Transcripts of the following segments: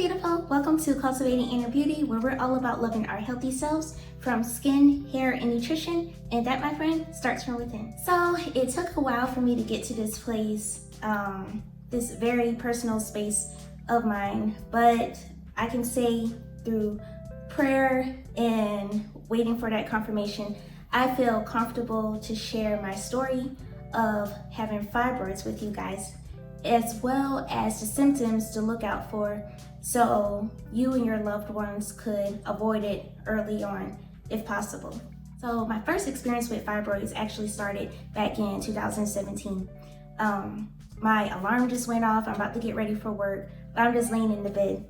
beautiful. Welcome to Cultivating Inner Beauty, where we're all about loving our healthy selves from skin, hair, and nutrition. And that, my friend, starts from within. So it took a while for me to get to this place, this very personal space of mine. But I can say through prayer and waiting for that confirmation, I feel comfortable to share my story of having fibroids with you guys, as well as the symptoms to look out for so you and your loved ones could avoid it early on if possible. So my first experience with fibroids actually started back in 2017. My alarm just went off. I'm about to get ready for work, but I'm just laying in the bed.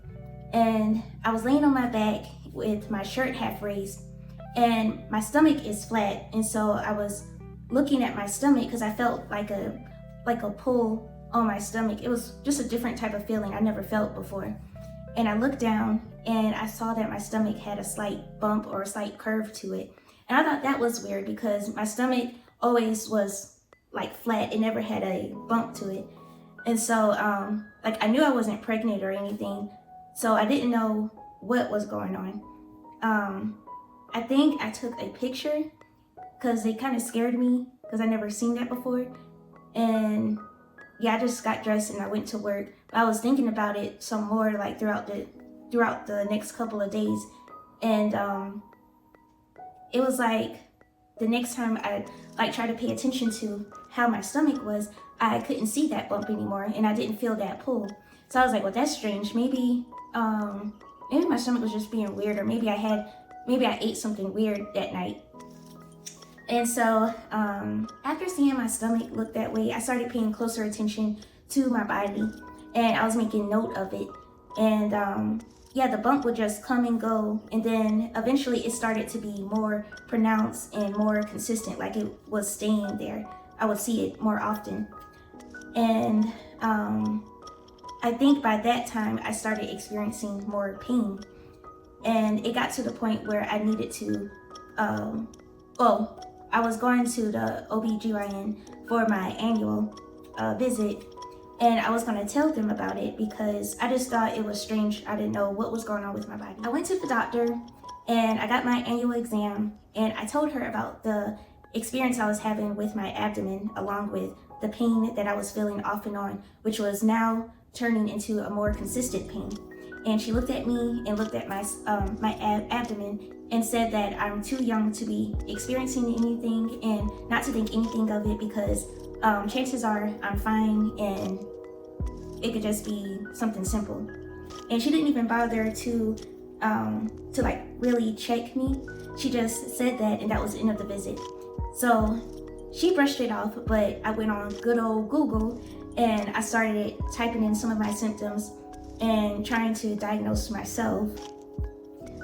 And I was laying on my back with my shirt half raised, and my stomach is flat. And so I was looking at my stomach because I felt like a pull on my stomach. It was just a different type of feeling I never felt before. And I looked down and I saw that my stomach had a slight bump or a slight curve to it. And I thought that was weird because my stomach always was like flat. It never had a bump to it. And so I knew I wasn't pregnant or anything, so I didn't know what was going on. I think I took a picture because it kind of scared me because I never seen that before. And yeah, I just got dressed and I went to work. But I was thinking about it some more like throughout the next couple of days. And it was like the next time I tried to pay attention to how my stomach was, I couldn't see that bump anymore and I didn't feel that pull. So I was like, well, that's strange. Maybe my stomach was just being weird, or maybe I ate something weird that night. And so after seeing my stomach look that way, I started paying closer attention to my body, and I was making note of it. And the bump would just come and go, and then eventually it started to be more pronounced and more consistent, like it was staying there. I would see it more often. And I think by that time I started experiencing more pain, and it got to the point where I needed to I was going to the OBGYN for my annual visit, and I was going to tell them about it because I just thought it was strange. I didn't know what was going on with my body. I went to the doctor and I got my annual exam, and I told her about the experience I was having with my abdomen, along with the pain that I was feeling off and on, which was now turning into a more consistent pain. And she looked at me and looked at my abdomen and said that I'm too young to be experiencing anything and not to think anything of it because chances are I'm fine and it could just be something simple. And she didn't even bother to really check me. She just said that, and that was the end of the visit. So she brushed it off, but I went on good old Google and I started typing in some of my symptoms and trying to diagnose myself.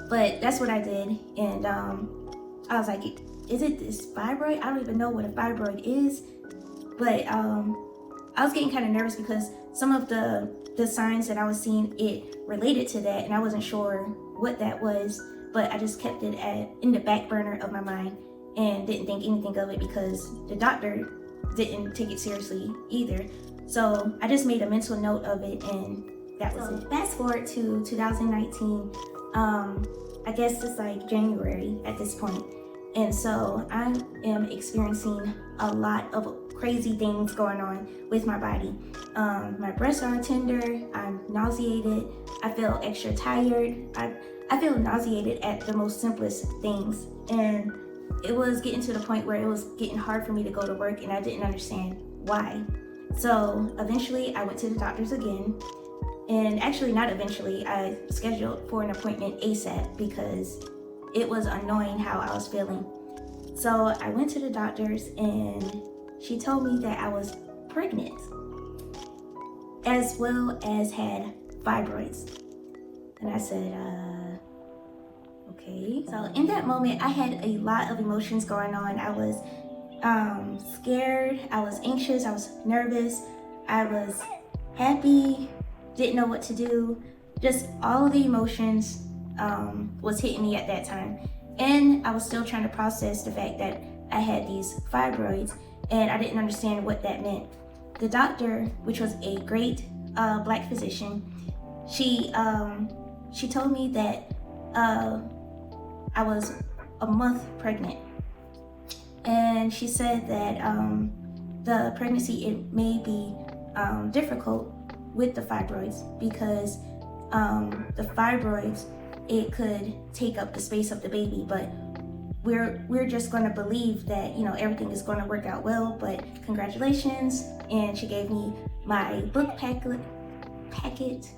But that's what I did, and I was like, is it this fibroid? I don't even know what a fibroid is. But I was getting kind of nervous because some of the signs that I was seeing, it related to that, and I wasn't sure what that was. But I just kept it in the back burner of my mind and didn't think anything of it because the doctor didn't take it seriously either. So I just made a mental note of it, and that was it. Fast forward to 2019. I guess it's like January at this point. And so I am experiencing a lot of crazy things going on with my body. My breasts are tender, I'm nauseated, I feel extra tired. I feel nauseated at the most simplest things. And it was getting to the point where it was getting hard for me to go to work, and I didn't understand why. So eventually I went to the doctors again. And actually, not eventually, I scheduled for an appointment ASAP because it was annoying how I was feeling. So I went to the doctors and she told me that I was pregnant, as well as had fibroids. And I said, okay. So in that moment, I had a lot of emotions going on. I was scared, I was anxious, I was nervous, I was happy, didn't know what to do. Just all of the emotions was hitting me at that time. And I was still trying to process the fact that I had these fibroids and I didn't understand what that meant. The doctor, which was a great Black physician, she told me that I was a month pregnant, and she said that the pregnancy, it may be difficult with the fibroids, because the fibroids, it could take up the space of the baby, but we're just going to believe that, you know, everything is going to work out well. But congratulations. And she gave me my book packet,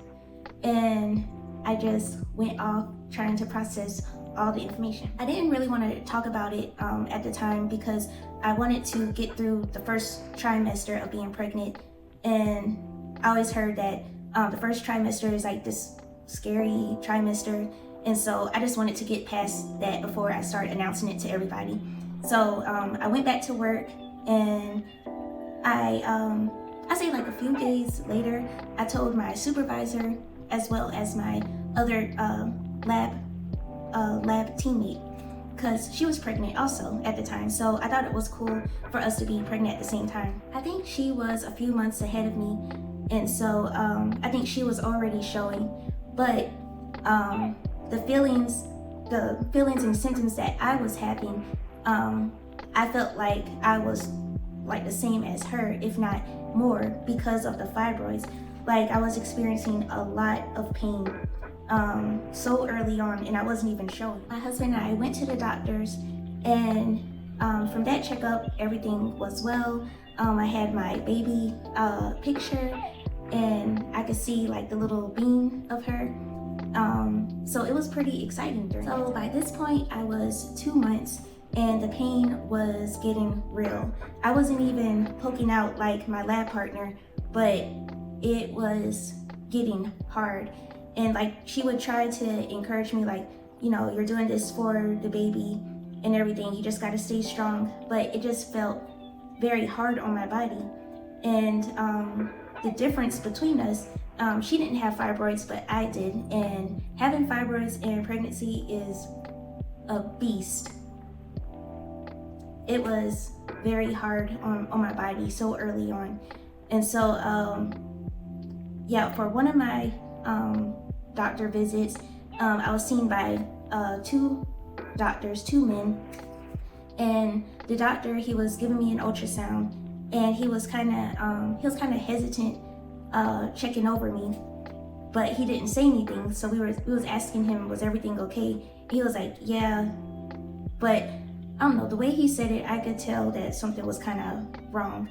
and I just went off trying to process all the information. I didn't really want to talk about it at the time, because I wanted to get through the first trimester of being pregnant. And I always heard that the first trimester is like this scary trimester, and so I just wanted to get past that before I start announcing it to everybody. So I went back to work, and I say like a few days later, I told my supervisor as well as my other lab teammate, because she was pregnant also at the time. So I thought it was cool for us to be pregnant at the same time. I think she was a few months ahead of me, and so I think she was already showing, but the feelings and symptoms that I was having, I felt like I was like the same as her, if not more, because of the fibroids. Like, I was experiencing a lot of pain so early on, and I wasn't even showing. My husband and I went to the doctors, and from that checkup, everything was well. I had my baby picture, and I could see like the little beam of her. So it was pretty exciting. So by this point, I was 2 months, and the pain was getting real. I wasn't even poking out like my lab partner, but it was getting hard. And like, she would try to encourage me, like, you know, you're doing this for the baby and everything, you just got to stay strong. But it just felt very hard on my body. And the difference between us, she didn't have fibroids, but I did. And having fibroids in pregnancy is a beast. It was very hard on my body so early on. And so, yeah, for one of my doctor visits, I was seen by two doctors, two men. And the doctor, he was giving me an ultrasound, and he was kind of hesitant checking over me, but he didn't say anything. So we was asking him, was everything okay? He was like, yeah, but I don't know, the way he said it, I could tell that something was kind of wrong.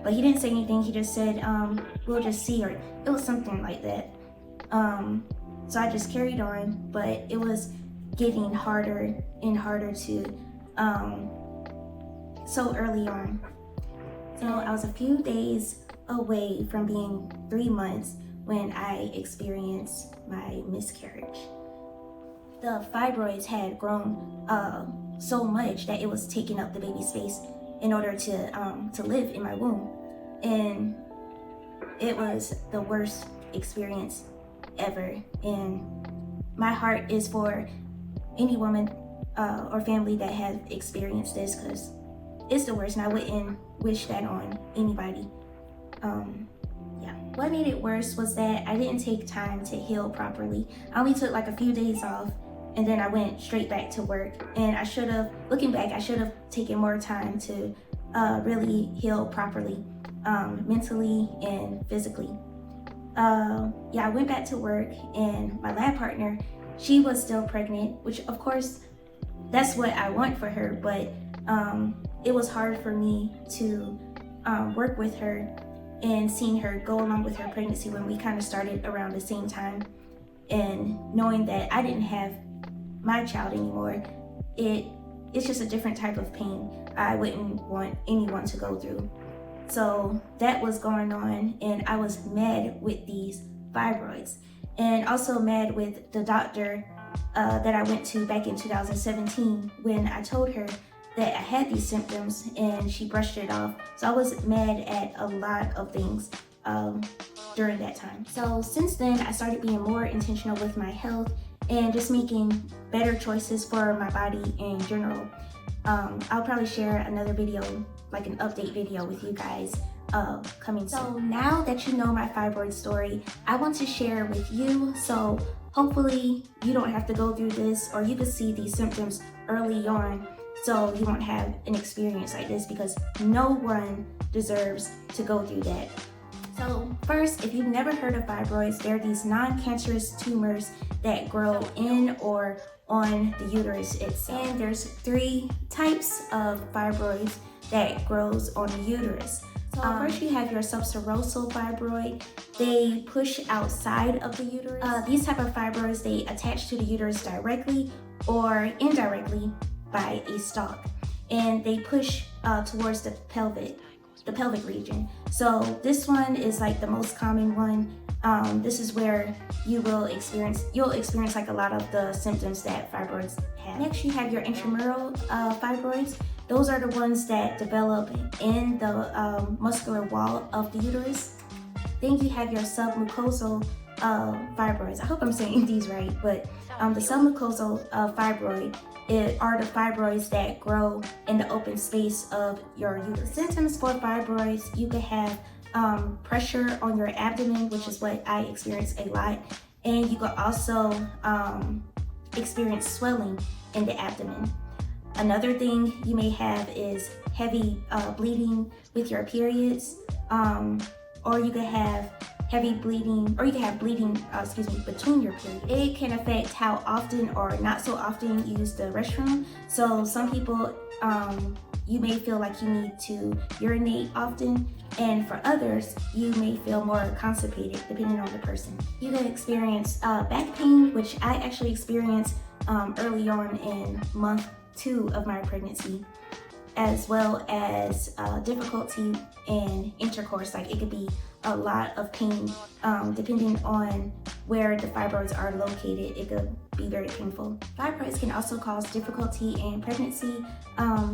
But he didn't say anything. He just said, we'll just see, or it was something like that. So I just carried on, but it was getting harder and harder to, so early on. So I was a few days away from being 3 months when I experienced my miscarriage. The fibroids had grown so much that it was taking up the baby's space in order to live in my womb. And it was the worst experience ever. And my heart is for any woman or family that has experienced this, because it's the worst, and I wouldn't wish that on anybody. Yeah. What made it worse was that I didn't take time to heal properly. I only took like a few days off, and then I went straight back to work. And I should have, looking back, I should have taken more time to really heal properly, mentally and physically. Yeah, I went back to work, and my lab partner, she was still pregnant, which of course, that's what I want for her, but it was hard for me to work with her and seeing her go along with her pregnancy when we kind of started around the same time, and knowing that I didn't have my child anymore. It's just a different type of pain I wouldn't want anyone to go through. So that was going on, and I was mad with these fibroids, and also mad with the doctor that I went to back in 2017 when I told her that I had these symptoms, and she brushed it off. So I was mad at a lot of things during that time. So since then, I started being more intentional with my health and just making better choices for my body in general. I'll probably share another video, like an update video with you guys coming soon. So now that you know my fibroid story, I want to share with you, so hopefully you don't have to go through this, or you can see these symptoms early on so you won't have an experience like this, because no one deserves to go through that. So first, if you've never heard of fibroids, they're these non-cancerous tumors that grow in or on the uterus itself. And there's 3 types of fibroids that grows on the uterus. So first you have your subserosal fibroid. They push outside of the uterus. These type of fibroids, they attach to the uterus directly or indirectly by a stalk, and they push towards the pelvic region. So this one is like the most common one. This is where you'll experience like a lot of the symptoms that fibroids have. Next, you have your intramural fibroids. Those are the ones that develop in the muscular wall of the uterus. Then you have your submucosal fibroids. I hope I'm saying these right, but the submucosal fibroid are the fibroids that grow in the open space of your uterus. Symptoms for fibroids, you could have pressure on your abdomen, which is what I experience a lot, and you could also experience swelling in the abdomen. Another thing you may have is heavy bleeding with your periods, or you could have heavy bleeding, or you can have bleeding, between your periods. It can affect how often or not so often you use the restroom. So some people, you may feel like you need to urinate often, and for others, you may feel more constipated depending on the person. You can experience back pain, which I actually experienced early on in month 2 of my pregnancy, as well as difficulty in intercourse. Like, it could be a lot of pain depending on where the fibroids are located. It could be very painful. Fibroids can also cause difficulty in pregnancy.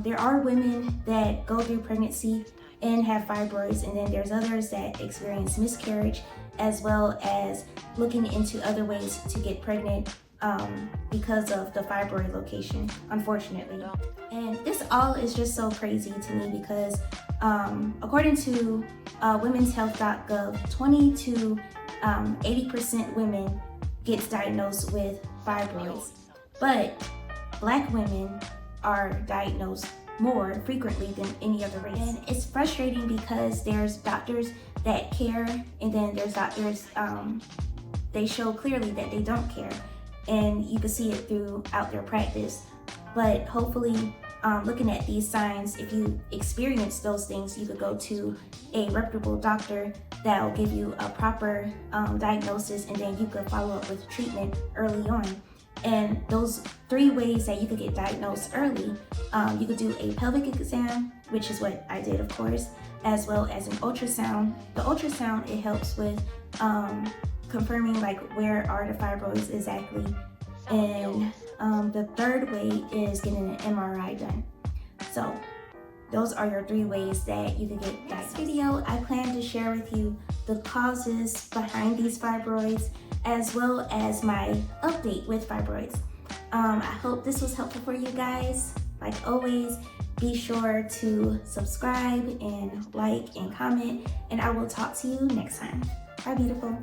There are women that go through pregnancy and have fibroids, and then there's others that experience miscarriage, as well as looking into other ways to get pregnant because of the fibroid location, unfortunately. And this all is just so crazy to me because according to womenshealth.gov, 20 to 80% women gets diagnosed with fibroids, but Black women are diagnosed more frequently than any other race. And it's frustrating because there's doctors that care, and then there's doctors, they show clearly that they don't care, and you can see it throughout their practice. But hopefully, looking at these signs, if you experience those things, you could go to a reputable doctor that will give you a proper diagnosis, and then you could follow up with treatment early on. And those 3 ways that you could get diagnosed early, you could do a pelvic exam, which is what I did, of course, as well as an ultrasound. The ultrasound, it helps with confirming like where are the fibroids exactly. And the 3rd way is getting an MRI done. So those are your 3 ways that you can get diagnosed. Next video, I plan to share with you the causes behind these fibroids, as well as my update with fibroids. I hope this was helpful for you guys. Like always, be sure to subscribe and like and comment, and I will talk to you next time. Bye, beautiful.